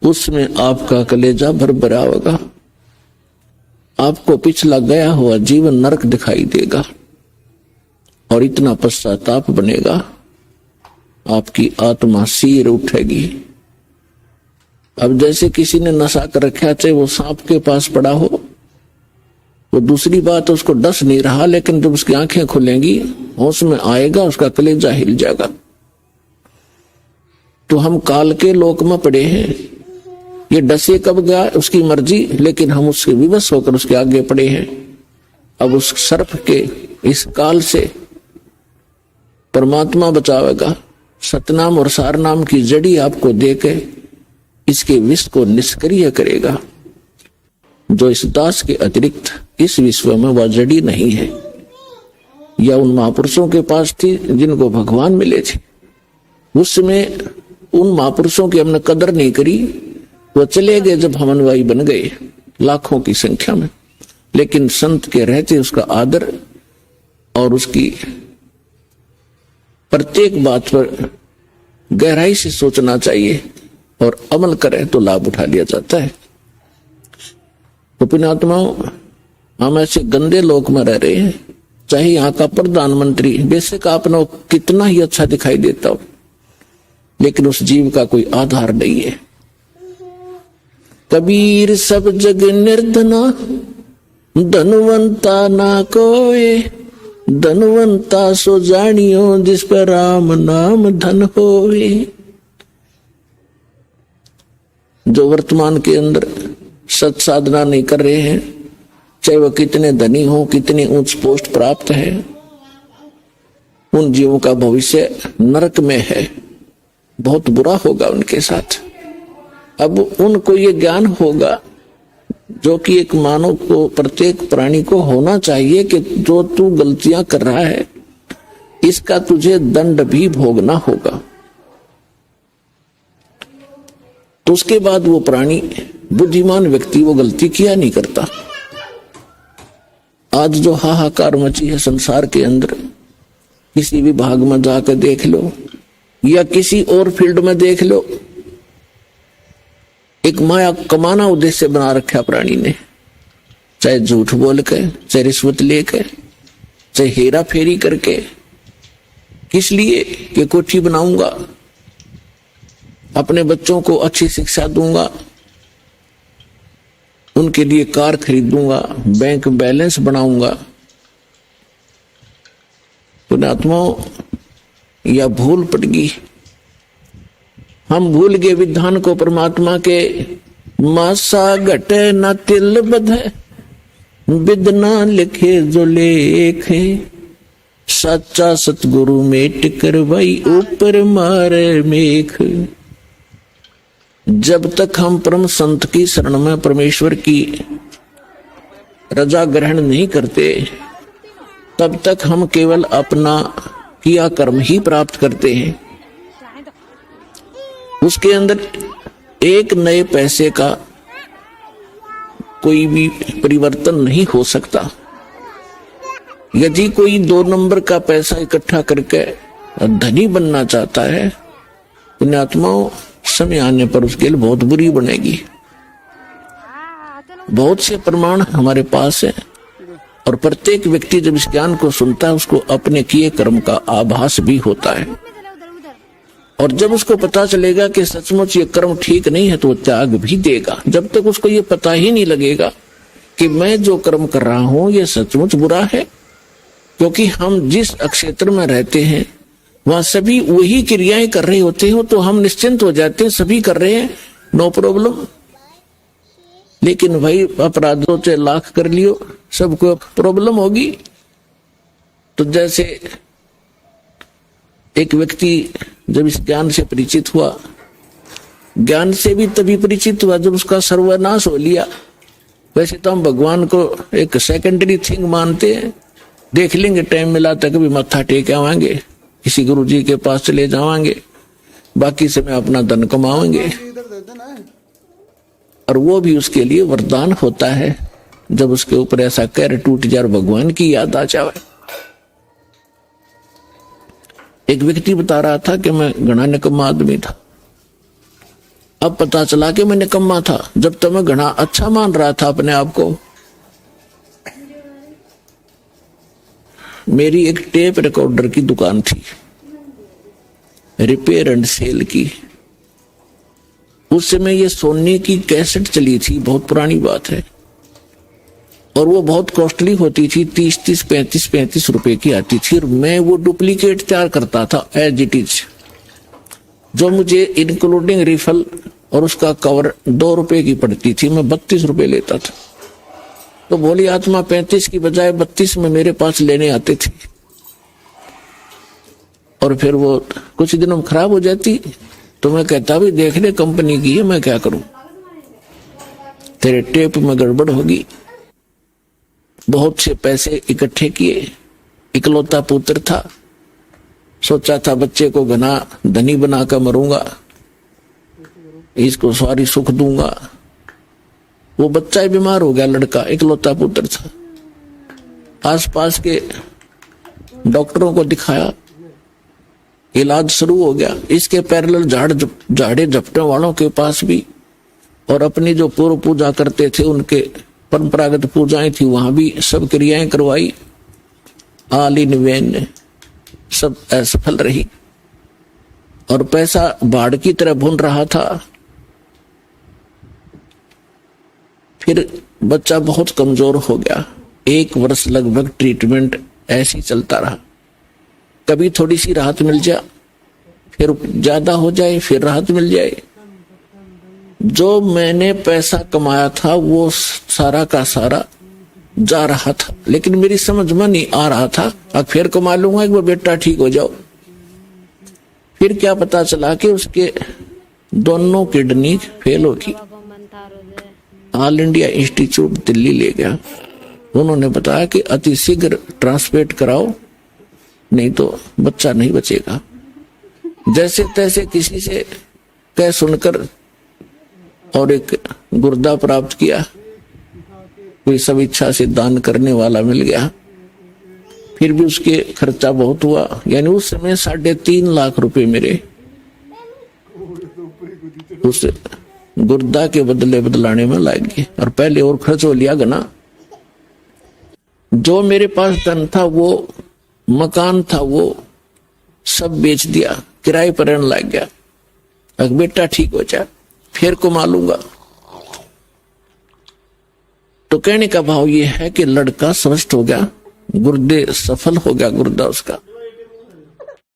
उसमें आपका कलेजा भरभरा होगा। आपको पिछला गया हुआ जीवन नरक दिखाई देगा और इतना पश्चाताप बनेगा, आपकी आत्मा सिर उठेगी। अब जैसे किसी ने नशा कर रखा, चाहे वो सांप के पास पड़ा हो, वो दूसरी बात उसको डस नहीं रहा, लेकिन जब उसकी आंखें खुलेंगी, होश में आएगा, उसका कलेजा हिल जाएगा। तो हम काल के लोक में पड़े हैं, ये डसे कब गया उसकी मर्जी, लेकिन हम उसके विवश होकर उसके आगे पड़े हैं। अब उस सर्प के इस काल से परमात्मा बचावेगा। सतनाम और सारनाम की जड़ी आपको देके इसके विष को निष्क्रिय करेगा। जो इस दास के अतिरिक्त इस विश्व में वह जड़ी नहीं है, या उन महापुरुषों के पास थी जिनको भगवान मिले थे, उसमें उन महापुरुषों की हमने कदर नहीं करी। वो चले गए जब हम अनुयायी बन गए लाखों की संख्या में, लेकिन संत के रहते उसका आदर और उसकी प्रत्येक बात पर गहराई से सोचना चाहिए और अमल करें तो लाभ उठा लिया जाता है। तो पुण्यात्माओं, हम ऐसे गंदे लोक में रह रहे हैं, चाहे यहाँ का प्रधानमंत्री बेशक आपने कितना ही अच्छा दिखाई देता हो, लेकिन उस जीव का कोई आधार नहीं है। कबीर सब जग निर्धना, धनवंता ना कोई, धनवंता सो जानियो जिस पर राम नाम धन होवे। जो वर्तमान के अंदर सत साधना नहीं कर रहे हैं, चाहे वह कितने धनी हो, कितनी उच्च पोस्ट प्राप्त है, उन जीवों का भविष्य नरक में है, बहुत बुरा होगा उनके साथ। अब उनको ये ज्ञान होगा जो कि एक मानव को, प्रत्येक प्राणी को होना चाहिए कि जो तू गलतियां कर रहा है इसका तुझे दंड भी भोगना होगा। तो उसके बाद वो प्राणी, बुद्धिमान व्यक्ति, वो गलती किया नहीं करता। आज जो हाहाकार मची है संसार के अंदर, किसी भी भाग में जाकर देख लो या किसी और फील्ड में देख लो, एक माया कमाना उद्देश्य बना रखा प्राणी ने, चाहे झूठ बोल के, चाहे रिश्वत लेके, चाहे हेरा फेरी करके। किस लिए? कि कोठी बनाऊंगा, अपने बच्चों को अच्छी शिक्षा दूंगा, उनके लिए कार खरीदूंगा, बैंक बैलेंस बनाऊंगा। पुण्यात्माओं, या भूल पड़ गई, हम भूल गए विधान को परमात्मा के। मासा घटे न तिल बधे, विदना लिखे जो लेखे, सच्चा सतगुरु मेट करवाई ऊपर मारे मेख। जब तक हम परम संत की शरण में परमेश्वर की रजा ग्रहण नहीं करते, तब तक हम केवल अपना किया कर्म ही प्राप्त करते हैं। उसके अंदर एक नए पैसे का कोई भी परिवर्तन नहीं हो सकता। यदि कोई 2 नंबर का पैसा इकट्ठा करके धनी बनना चाहता है, पुण्यात्माओं, समय आने पर उसके लिए बहुत बुरी बनेगी। बहुत से प्रमाण हमारे पास है, और प्रत्येक व्यक्ति जब इस ज्ञान को सुनता है उसको अपने किए कर्म का आभास भी होता है। और जब उसको पता चलेगा कि सचमुच ये कर्म ठीक नहीं है तो वो त्याग भी देगा। जब तक उसको ये पता ही नहीं लगेगा कि मैं जो कर्म कर रहा हूं ये सचमुच बुरा है, क्योंकि हम जिस क्षेत्र में रहते हैं वहां सभी वही क्रियाएं कर रहे होते हैं, तो हम निश्चिंत हो जाते हैं, सभी कर रहे हैं, नो प्रॉब्लम। लेकिन भाई अपराधों से लाख कर लियो, सबको प्रॉब्लम होगी। तो जैसे एक व्यक्ति जब इस ज्ञान से परिचित हुआ, ज्ञान से भी तभी परिचित हुआ जब उसका सर्वनाश हो लिया। वैसे तो हम भगवान को एक सेकेंडरी थिंग मानते हैं, देख लेंगे टाइम मिला तक भी मत्था टेक आवांगे, किसी गुरु जी के पास चले जावांगे, बाकी समय अपना धन कमाएंगे। और वो भी उसके लिए वरदान होता है जब उसके ऊपर ऐसा कहर टूट जाए, भगवान की याद आ जाए। एक व्यक्ति बता रहा था कि मैं घना निकम्मा आदमी था, अब पता चला कि मैं निकम्मा था, जब तक मैं घना अच्छा मान रहा था अपने आप को। मेरी एक टेप रिकॉर्डर की दुकान थी, रिपेयर एंड सेल की। उस समय ये सोनी की कैसेट चली थी, बहुत पुरानी बात है, और वो बहुत कॉस्टली होती थी, 30-35 रुपए की आती थी, और मैं वो डुप्लीकेट तैयार करता था एज इट इज, जो मुझे इंक्लूडिंग रिफल और उसका कवर 2 रुपए की पड़ती थी, मैं 32 रुपए लेता था। तो भोली आत्मा 35 की बजाय 32 में मेरे पास लेने आते थे, और फिर वो कुछ दिनों में खराब हो जाती, तो मैं कहता भी देख ले कंपनी की है, मैं क्या करूं, तेरे टेप में गड़बड़ होगी। बहुत से पैसे इकट्ठे किए, इकलौता पुत्र था, सोचा था बच्चे को घना धनी बनाकर मरूंगा, इसको सारी सुख दूंगा। वो बच्चा ही बीमार हो गया, लड़का इकलौता पुत्र था। आसपास के डॉक्टरों को दिखाया, इलाज शुरू हो गया। इसके पैरेलल झाड़े झपटे वालों के पास भी, और अपनी जो पूर्व पूजा करते थे उनके परंपरागत पूजाएं थी, वहां भी सब क्रियाएं करवाई, ऑल इन वेन, सब असफल रही, और पैसा बाढ़ की तरह भून रहा था। फिर बच्चा बहुत कमजोर हो गया, 1 वर्ष लगभग ट्रीटमेंट ऐसे ही चलता रहा। कभी थोड़ी सी राहत मिल जाए, फिर ज्यादा हो जाए, फिर राहत मिल जाए। जो मैंने पैसा कमाया था वो सारा का सारा जा रहा था, लेकिन मेरी समझ में नहीं आ रहा था, अब फिर कमा लूंगा एक बार, बेटा ठीक हो जाओ। फिर क्या पता चला कि उसके दोनों किडनी फेल होगी। ऑल इंडिया इंस्टीट्यूट दिल्ली ले गया, उन्होंने बताया कि अति शीघ्र ट्रांसप्लांट कराओ, नहीं तो बच्चा नहीं बचेगा। जैसे तैसे किसी से कह सुनकर और एक गुर्दा प्राप्त किया, कोई सब इच्छा से दान करने वाला मिल गया। फिर भी उसके खर्चा बहुत हुआ, यानी उस समय 3.5 लाख रुपए मेरे उस गुर्दा के बदले बदलाने में लग गए, और पहले और खर्च हो लिया गना। जो मेरे पास धन था, वो मकान था, वो सब बेच दिया, किराए पर रहने लग गया। अब बेटा ठीक हो जाए, फिर कमा लूंगा। तो कहने का भाव ये है कि लड़का स्वस्थ हो गया, गुर्दे सफल हो गया, गुर्दा उसका।